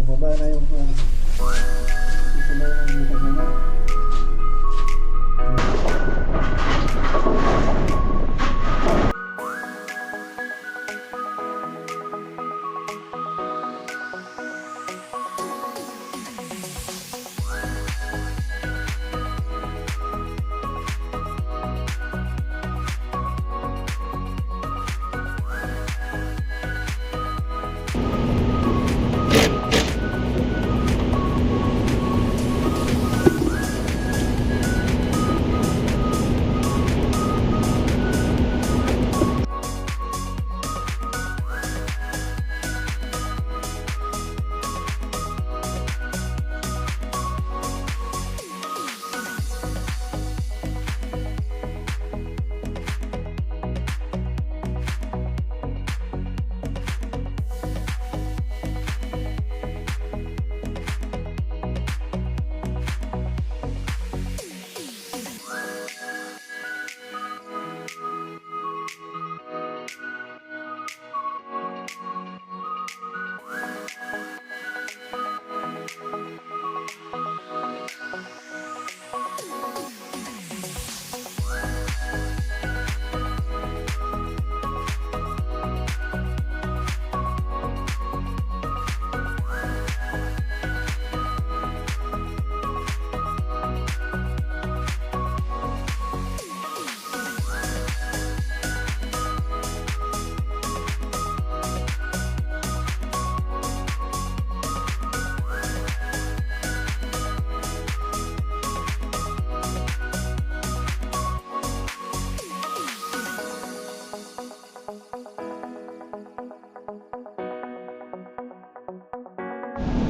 Baba na yung ito na yung kasama.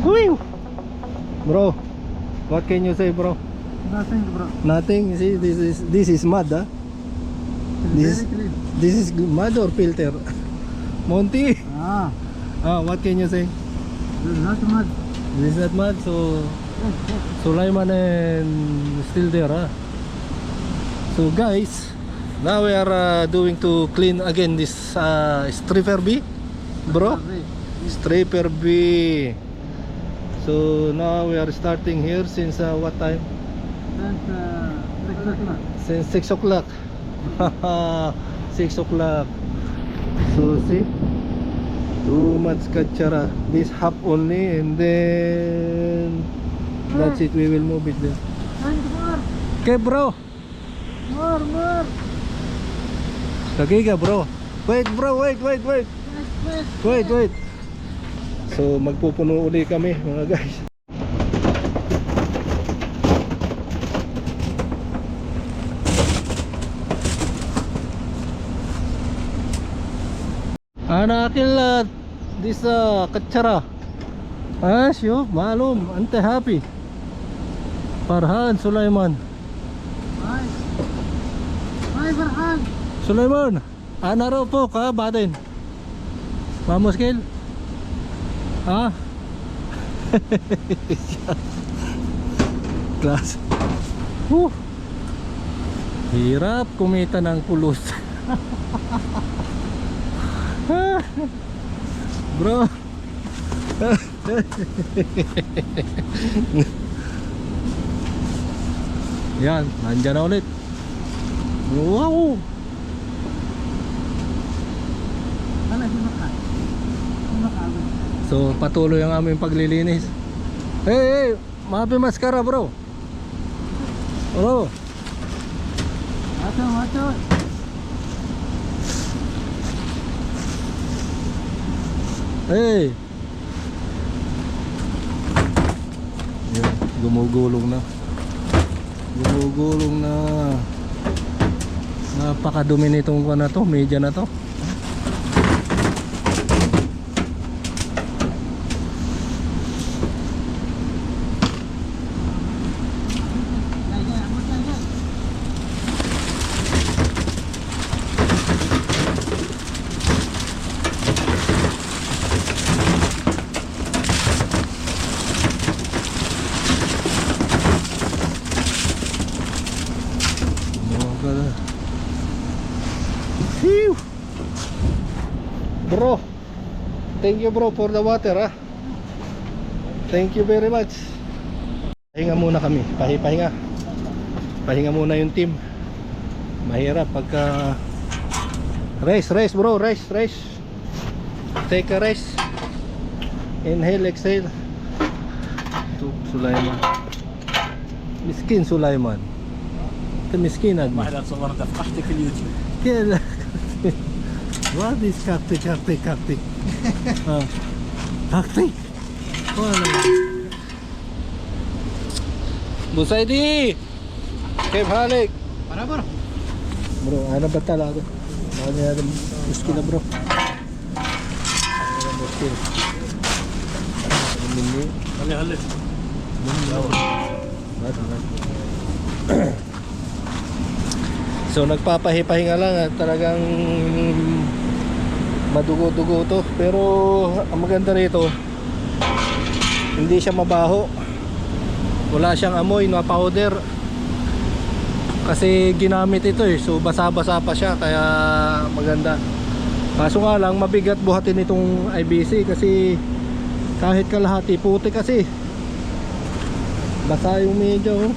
Whew! Bro, what can you say, bro? Nothing, bro. Nothing. You see, this is mud, huh? It's very clean. This is mud or filter? Monty. Ah, What can you say? this is not mud. This is not mud, so Sulaiman and still there, huh? So guys, now we are doing to clean again this stripper B, bro. Stripper B. So now we are starting here since what time? Since 6 o'clock. Since 6 o'clock. 6 o'clock. So see, too much kachara. This half only, and then that's it. We will move it there. And more, Okay, bro. more. Kagiga, bro. Wait, bro. Wait. Wait. So magpupuno uli kami, mga guys. Ana akin lahat this kachara. Syo, malum, ante happy. Farhan Sulaiman. Hi, Farhan. Sulaiman, ana raw po ka batin. Mamuskil? Ha? Class. Hirap kumita ng pulos. Bro. Yan, nandyan na ulit. Wow. Ano, sumakat? So patuloy ang aming paglilinis. Hey, mapi maskara, bro. Bro. Ato. Hey. Yan, gumugulong na. Napakadumi nitong kuwan na to, media na to. Phew. Bro, thank you bro for the water, Thank you very much. Pahinga muna kami. Pahinga. Pahinga muna yung team. Mahirap pagka rest bro, rest. Take a rest. Inhale, exhale. Sulaiman. Miskin Sulaiman. Ito miskin admi. واحدة صورت فقحتك في اليوتيوب. Kaya what is cactic? Cactic. Busaidi. كيف حالك؟ Para bro. برو انا بطل هذا هذا مشكلة برو. هذا مشكلة مني. خلي هلت. So nagpapahipahinga lang at talagang madugo-dugo to, pero ang maganda rito hindi siya mabaho, wala siyang amoy na powder kasi ginamit ito so basa-basa pa siya kaya maganda. Kaso nga lang mabigat buhatin itong IBC kasi kahit kalahati puti kasi basa yung medyo.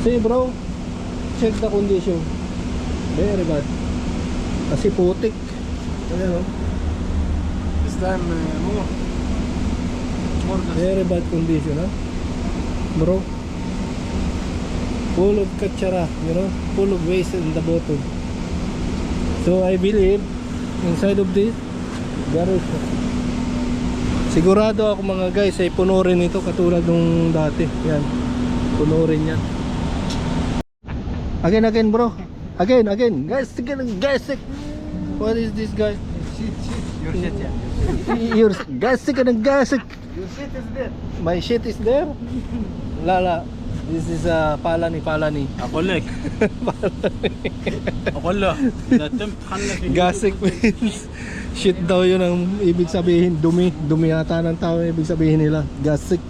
See bro, check the condition, very bad kasi putik. Ayan, This time more. very bad condition, huh? Bro, full of kachara, full of waste in the bottom. So I believe inside of this there is, sigurado ako mga guys ay puno rin ito katulad nung dati. Yan, puno rin yan. Again bro, again guys, what is this guy? Shit. Your shit, yeah. Your guys, Your shit is there. my shit is there. La, this is palani. أقول لك. أقول له إذا تم تخلى في Gasik means shit daw yun ang ibig sabihin. Dumi yata ng tao ang ibig sabihin nila. Gasik.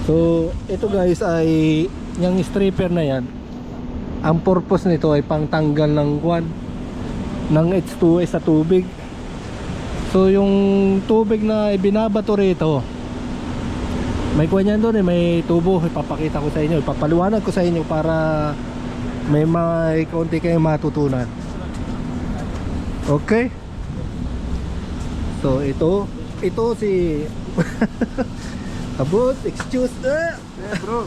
So ito guys ay yung stripper na yan, ang purpose nito ay pangtanggal ng kwan ng H2S sa tubig. So yung tubig na ibinabato rito, may kwan yan doon may tubo. Ipapakita ko sa inyo, ipapaliwanag ko sa inyo para may konti kayong matutunan. Okay, so ito si Abot, excuse. Hey bro.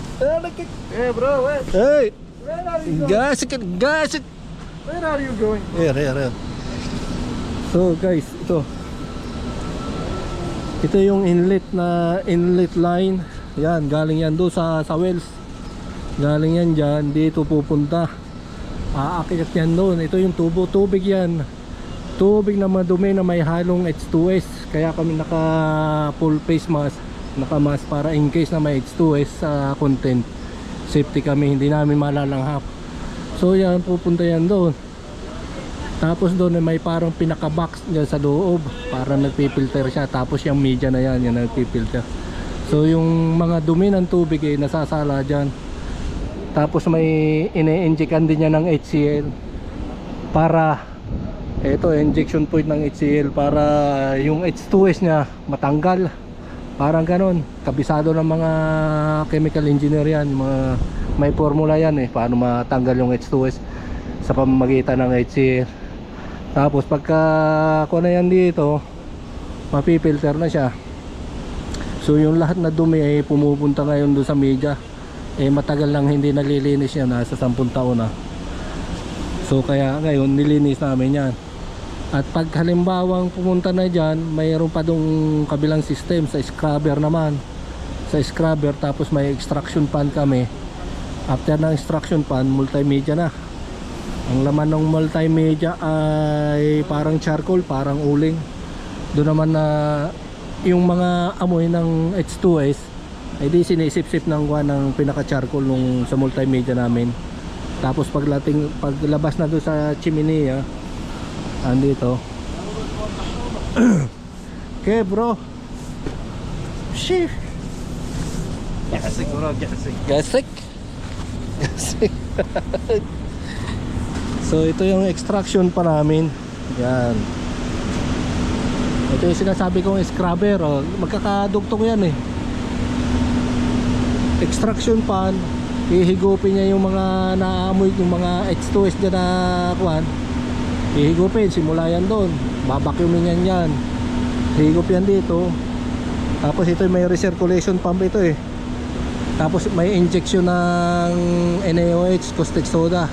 Hey bro, wait. Hey, Where are you going? gasik. Where are you going? Here. So guys, ito yung inlet line. Yan, galing yan doon sa wells. Galing yan dyan, dito pupunta. Aakyat yan doon. Ito yung tubig yan. Tubig na madumi na may halong H2S. Kaya kami naka full face mask, naka-mask para in case na may H2S sa content. Safety kami, hindi namin malalanghap. So yan, pupunta yan doon. Tapos doon may parang pinaka-box dyan sa loob para nagpipilter siya. Tapos yung media na yan nagpipilter. So yung mga dumi ng tubig ay nasasala dyan. Tapos may ine-injectan din niya ng HCl para ito, injection point ng HCl para yung H2S nya matanggal. Parang ganon, kabisado ng mga chemical engineer yan, may formula yan paano matanggal yung H2S sa pamamagitan ng HCl. Tapos pagka kuha na yan dito, mapipilter na siya. So yung lahat na dumi ay pumupunta ngayon doon sa media. Matagal lang hindi nalilinis yan, nasa 10 taon na. So kaya ngayon nilinis namin yan. At pag halimbawang pumunta na dyan, mayroon pa dong kabilang system sa scrubber naman. Sa scrubber, tapos may extraction pan kami. After ng extraction pan, multimedia na. Ang laman ng multimedia ay parang charcoal, parang uling. Doon naman na yung mga amoy ng H2S ay di sinisip-sip ng pinaka charcoal nung sa multimedia namin. Tapos paglabas na doon sa chimenea, andito. Okay bro. Shit. Gasik bro, Gasik. So ito yung extraction pa namin. Yan. Ito yung sinasabi kong scrubber, oh. Magkakadugtong yan eh. Extraction pan, ihigupin niya yung mga naamoy, yung mga H2S dyan na kuhan. Ihigupin, simula yan doon, babacuumin yan. Higup yan dito. Tapos ito may recirculation pump ito eh. Tapos may injection ng NaOH, caustic soda.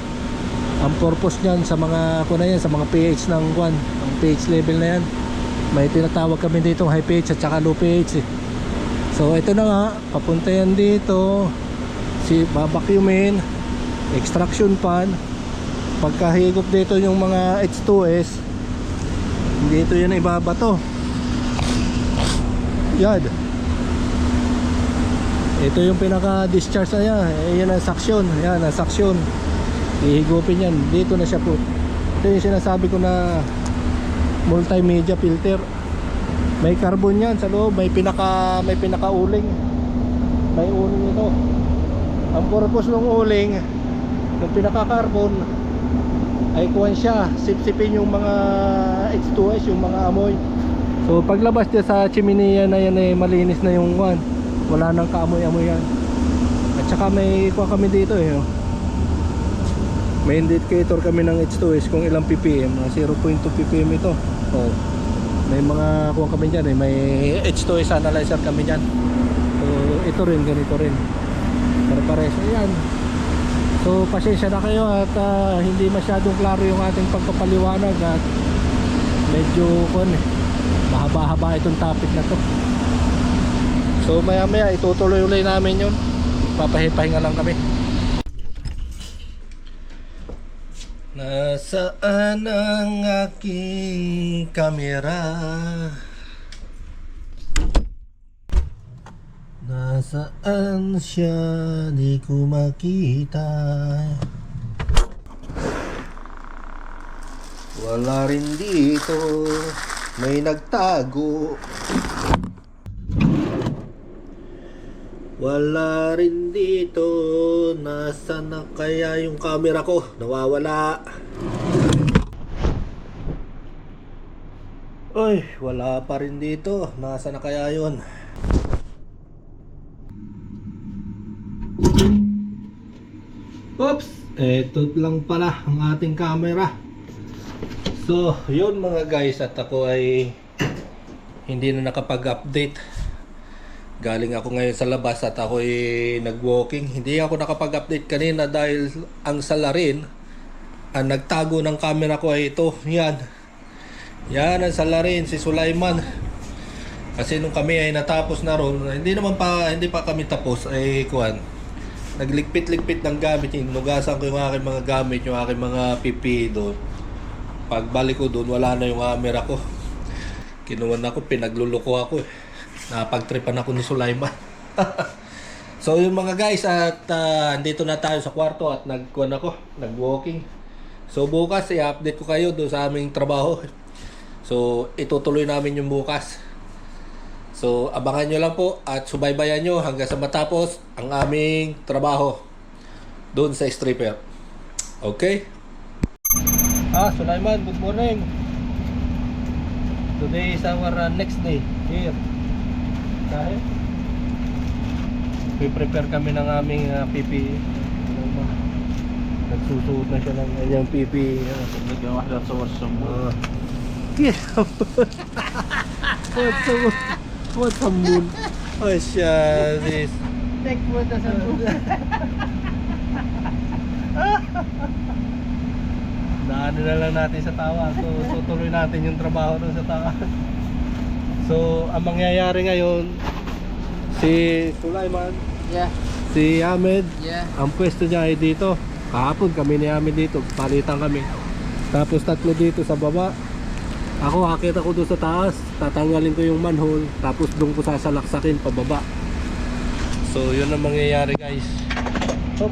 Ang purpose niyan sa mga kuha yan, sa mga pH ng kuhan, ang pH level na yan. May tinatawag kami dito high pH at saka low pH eh. So ito na nga, papunta yan dito. Si babacuumin, extraction pan. Pagkahigop dito yung mga H2S, dito yan ibabato. Yan. Ito yung pinaka-discharge na yan. Yan ang suction. Yan ang suction. Ihigupin yan. Dito na siya po. Ito yung sinasabi ko na multimedia filter. May carbon yan sa loob. May pinaka-uling. May uling ito. Ang purpose ng uling, yung pinaka-carbon, ay kuwan siya. Sip-sipin yung mga H2S, yung mga amoy. So paglabas niya sa chiminea na yan, malinis na yung kuwan. Wala nang kaamoy-amoy yan. At saka may kuha kami dito eh, oh. May indicator kami ng H2S kung ilang ppm. 0.2 ppm ito. Oh. May mga kuha kami dyan eh. May H2S analyzer kami dyan. So ito rin, ganito rin. Pare-pares. Ayan. So pasensya na kayo at hindi masyadong klaro yung ating pagpapaliwanag. At medyo mahaba-haba itong topic na to. So maya maya itutuloy ulit namin yun. Papahinga lang kami. Nasaan ang aking kamera? Nasaan siya? Di ko makita. Wala rin dito. May nagtago. Wala rin dito. Nasaan na kaya yung camera ko? Nawawala. Uy, wala pa rin dito. Nasaan na kaya yun? Oops! Eto lang pala ang ating camera. So, yun mga guys. At ako ay hindi na nakapag-update. Galing ako ngayon sa labas at ako ay nag-walking. Hindi ako nakapag-update kanina dahil ang salarin, ang nagtago ng camera ko ay ito. Yan. Yan ang salarin, si Sulaiman. Kasi nung kami ay natapos na ron, hindi pa kami tapos ay kuhan. Nagligpit-ligpit ng gamit, hinugasan ko yung aking mga gamit, yung aking mga PPE doon. Pagbalik ko doon, wala na yung camera ko. Kinuha na ako, pinagluluko ako eh. Napagtripan ako ni Sulaiman. So yun mga guys, at andito na tayo sa kwarto at nag-walking. So bukas i-update ko kayo doon sa aming trabaho. So itutuloy namin yung bukas. So abangan nyo lang po at subaybayan nyo hanggang sa matapos ang aming trabaho doon sa stripper. Okay? Sulaiman, good morning. Today is our next day here. Dahil prepare kami ng aming PPE. Nagsusuot na siya ng kanyang PPE. What's a moon? Oh siya, this. Take photo sa buko. Daanin na lang natin sa tawa. So tutuloy natin yung trabaho doon sa tawa. So ang mangyayari ngayon, si Sulaiman, Yeah. si Ahmed, Yeah. ang pwesto niya ay dito. Kahapon kami ni Ahmed dito, palitan kami. Tapos tatlo dito sa baba. Ako, akit ako doon sa taas, tatanggalin ko yung manhole, tapos doon ko sasalaksakin pababa. So yun ang mangyayari guys. Oh,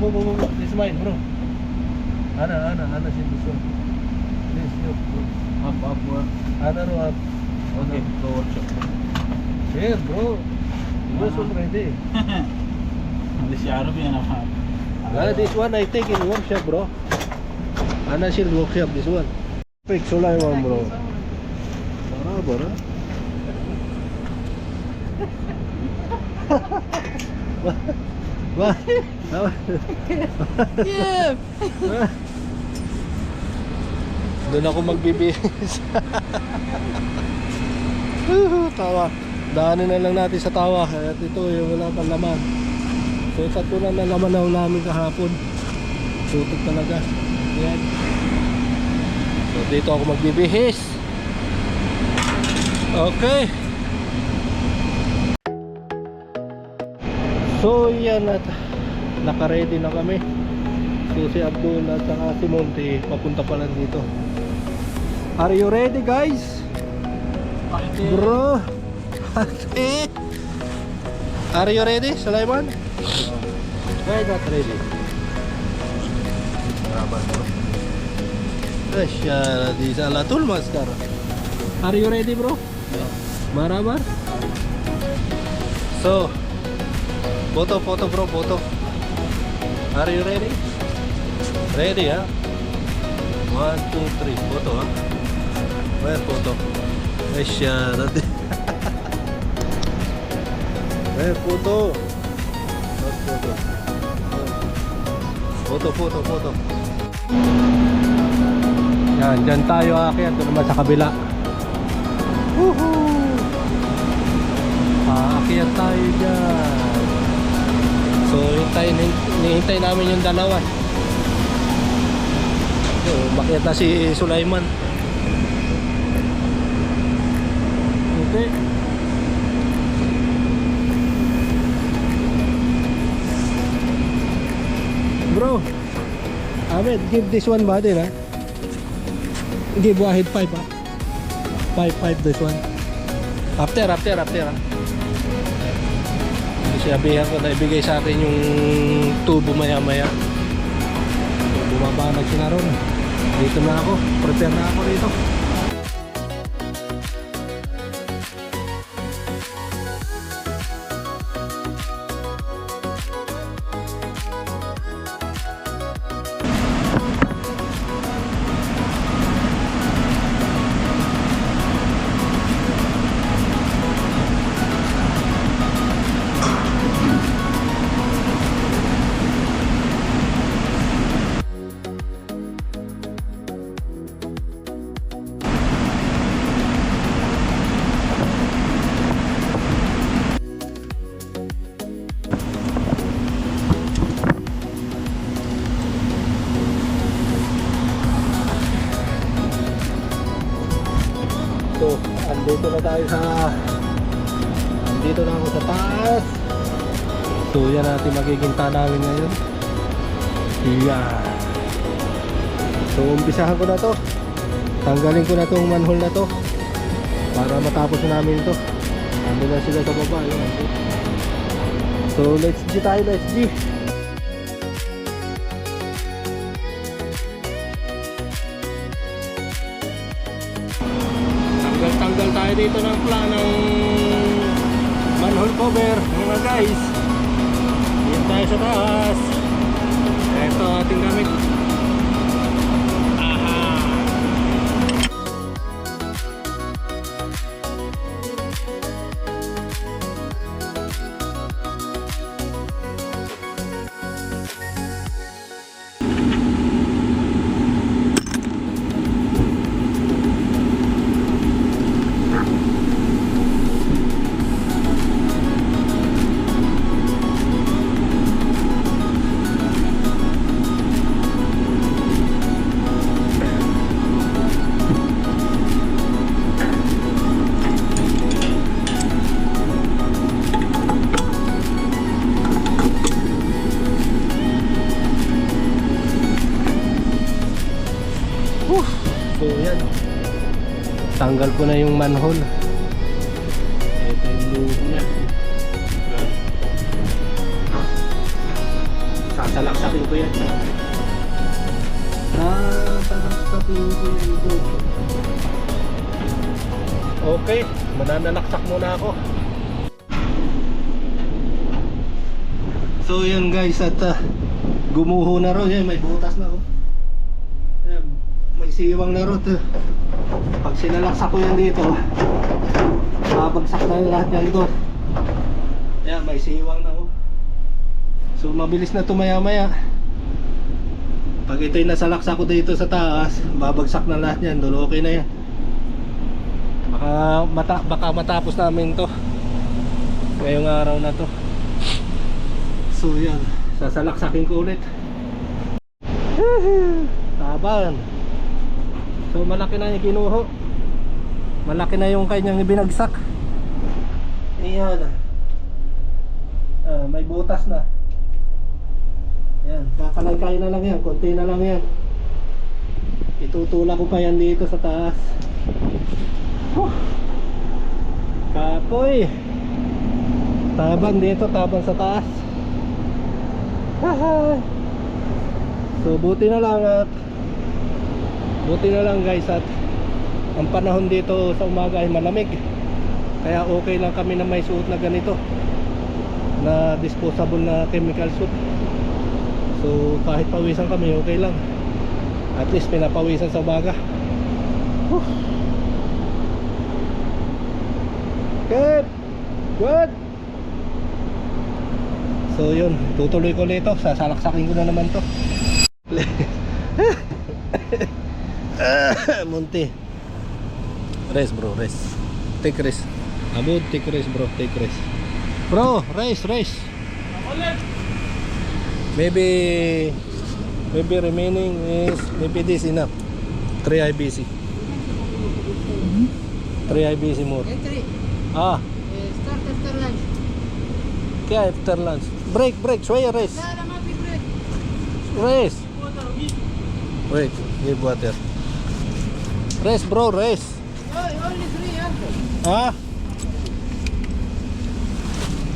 this is mine bro. Ana si Duso. This you bro. Up, bro. Ana ro up. Okay, go workshop. Here bro. It was ready. This Arab yan naman. This one I take in workshop bro. Ana shil workshop this one. Perfect Sulaiman bro. Barabar. Yeah. Doon ako magbibihis. Tawa. Daanin na lang natin sa tawa. At ito yung wala pang laman. So sa tunan na laman na namin kahapon. Tutok talaga. Yan. So dito ako magbibihis. Okay. So yan at naka-ready na kami. So si Abdul at saka si Monty papunta pa lang dito. Are you ready guys? Bro. Are you ready, Sulaiman? Why not ready? Marabar bro. Asya di salatul maskar. Are you ready bro? Marabar. So foto bro, foto. Are you ready? Ready ha? 1, 2, 3, foto ha? Where photo? Asya dati. Where photo? Not photo. Photo. Yan, dyan tayo aakyat. Ito naman sa kabila. Woohoo! Aakyat tayo dyan. So, hinihintay namin yung dalawa. So, makyat na si Sulaiman. Okay. Bro, Ahmed, give this one ba din ha? Give Wahid 5 ha? 5 this one. After ha? Sinabihan ko na ibigay sa akin yung tubo maya. So, bumaba na sila ron. Dito na ako. Prepare na ako dito. So, andito na tayo andito na ako sa taas. So, yan natin magiging tanawin ngayon. Yan. So, umpisahan ko na to. Tanggalin ko na tong manhole na to para matapos na namin to. Ando na sila sa baba. Yun. So, let's G tayo, let's G. Tanggal tayo dito ng planong manhole cover mga guys. Yan tayo sa taas. Ito ating gamit. So yan, tanggal ko na yung manhole. Ito yung loob niya. Sasalaksakin ko yan. Sasalaksakin ko yan. Okay, mananalaksak muna ako. So yan guys, at gumuho na ro. Yan, may butas na oh. May siwang na ro. Pag sinalaksak ko yan dito, babagsak na lahat yan doon. Yan, may siwang na oh. So mabilis na to maya maya. Pag ito'y nasalaksa ko dito sa taas, babagsak na lahat yan, doon okay na yan. Baka matapos namin to ngayong araw na to. So yan, sasalaksakin ko ulit. Taban. So malaki na yung kinuho. Malaki na yung kanyang binagsak. Ayan. May butas na. Yan, kakalay-kay na lang yan, konti na lang yan. Itutula ko pa yan dito sa taas. Kapoy. Taban dito, taban sa taas. So buti na lang guys, at ang panahon dito sa umaga ay malamig. Kaya okay lang kami na may suot na ganito, na disposable na chemical suit. So kahit pawisan kami, okay lang. At least pinapawisan sa umaga. Good. Good. So yun, tutuloy ko ulit ito. Sasalaksakin ko na naman to. Munti. Rest bro, rest. Take rest. Abud, take rest bro, take rest. Bro, rest. Maybe remaining is maybe this enough. 3 IBC. 3 IBC more. Entry. Ah, Start after lunch. kaya after lunch. Break, شوية race. لا لا ما في بريك. Race. Wait, give water. Race bro, race. Only 3 Ah?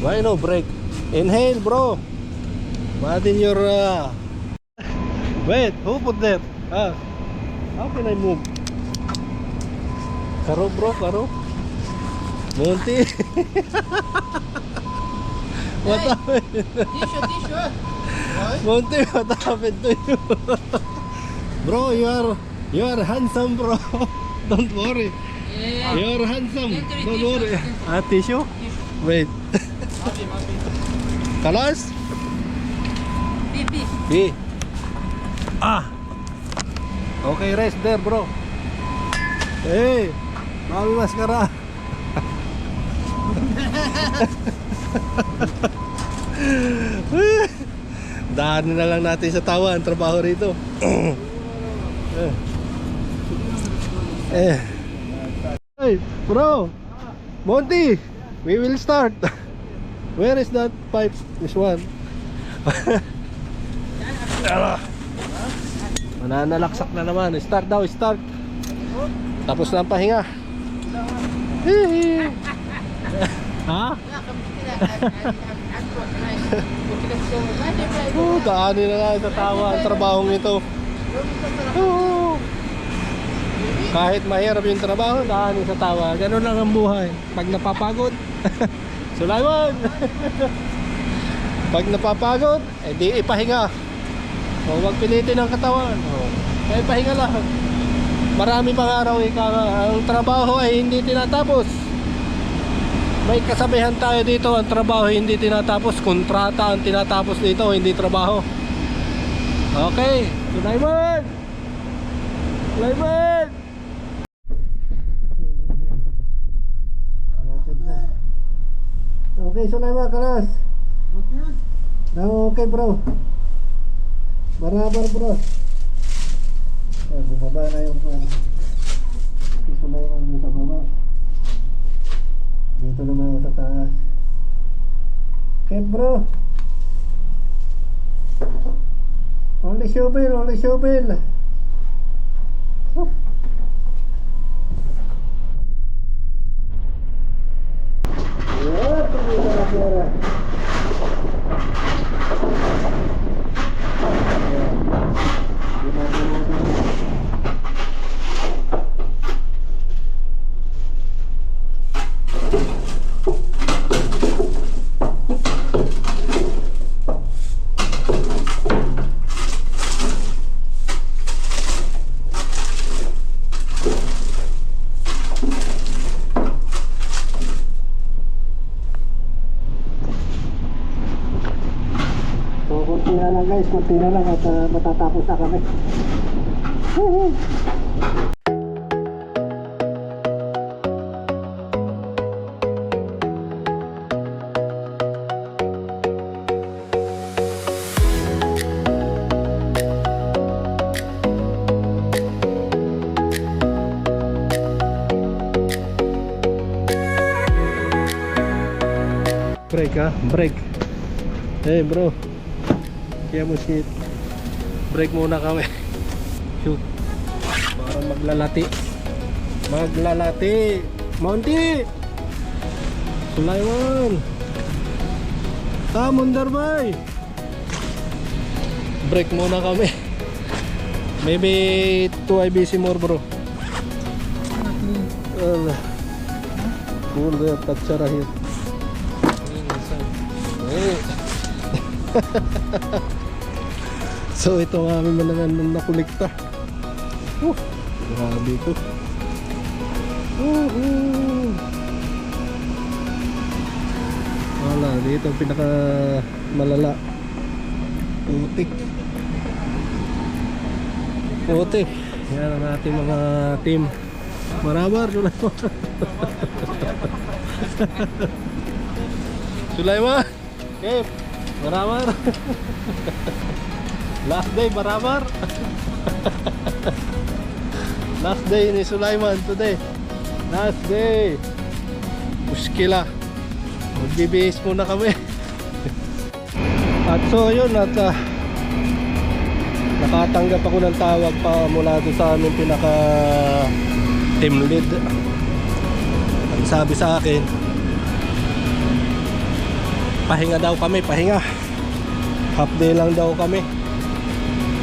Why no break? Inhale bro. What in your wait, who put that? How can I move? Karo bro, karo. Monty. What happened? Tissue. Monty, what happened to you? Bro, you are handsome bro. Don't worry. Yeah. You are handsome. Entry, Don't tissue. worry. Tissue? Wait. Kalas? Pipi. B. Okay, rest there bro. Hey, mami maskara. Daanin na lang natin sa tawa ang trabaho rito. Hey, bro. Monty, we will start. Where is that pipe? This one. Mananalaksak na naman. Start daw, start. Tapos na ang pahinga. Hihi. Ha? Daanin na lang sa tawa ang trabahong ito. Kahit mahirap yung trabaho, daanin sa tawa. Ganun lang ang buhay. Pag napapagod, Sulaiman. Pag napapagod, di ipahinga. O wag pilitin ang katawan. Kaya ipahinga lang. Marami pang araw ang trabaho ay hindi tinatapos. May kasabihan tayo dito, ang trabaho hindi tinatapos, kontrata ang tinatapos dito, hindi trabaho. Okay, Sulaiman. Okay, Sulaiman, kalas. Okay bro. Barabar bro. Bumaba na yung si Sulaiman dito sa baba. Dito naman ako sa taas. Okay bro. Only shovel. Yeah, tumita na pera. guys, konti na lang at matatapos na kami. Woohoo! Break ha, break. Hey bro, kaya mo shit. Break muna kami. Shoot. Para maglalati. Maglalati. Monty! Sulaiman! Come on Darbay! Break muna kami. Maybe 2 IBC more bro. Cool there, tachara here. So ito ang aming manangan nakulikta. Grabe ito. Wala, dito ang pinaka malala. Putik. Putik. Yan ang ating mga team. Marabar, Sulaiman. Okay, Maramar. Last day, Maramar. Last day ni Sulaiman today. Last day. Muskila. Magbibihis muna kami. At so yun, at nakatanggap ako ng tawag pa mula doon sa aming pinaka team lead. Ang sabi sa akin, pahinga daw kami, pahinga. Half day lang daw kami.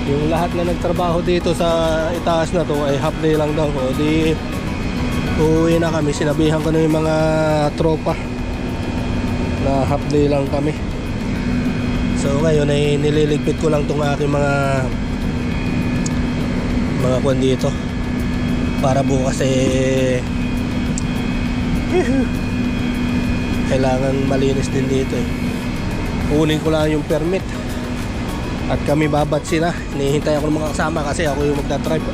Yung lahat na nagtrabaho dito sa itaas na to ay half day lang daw. O di uuwi na kami. Sinabihan ko na yung mga tropa na half day lang kami. So ngayon ay nililigpit ko lang tong aking mga kwan dito para bukas kailangan malinis din dito kunin ko lang yung permit at kami babatsi na. Hinihintay ako ng mga kasama kasi ako yung magdadrive,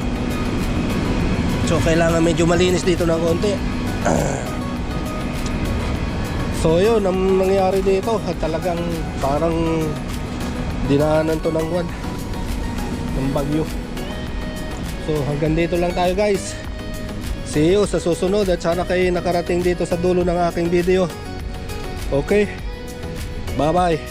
so kailangan medyo malinis dito ng konti. So yun ang nangyari dito at talagang parang dinaanan to ng kwan ng bagyo. So hanggang dito lang tayo guys. See you sa susunod at sana kayo nakarating dito sa dulo ng aking video. Okay, bye bye.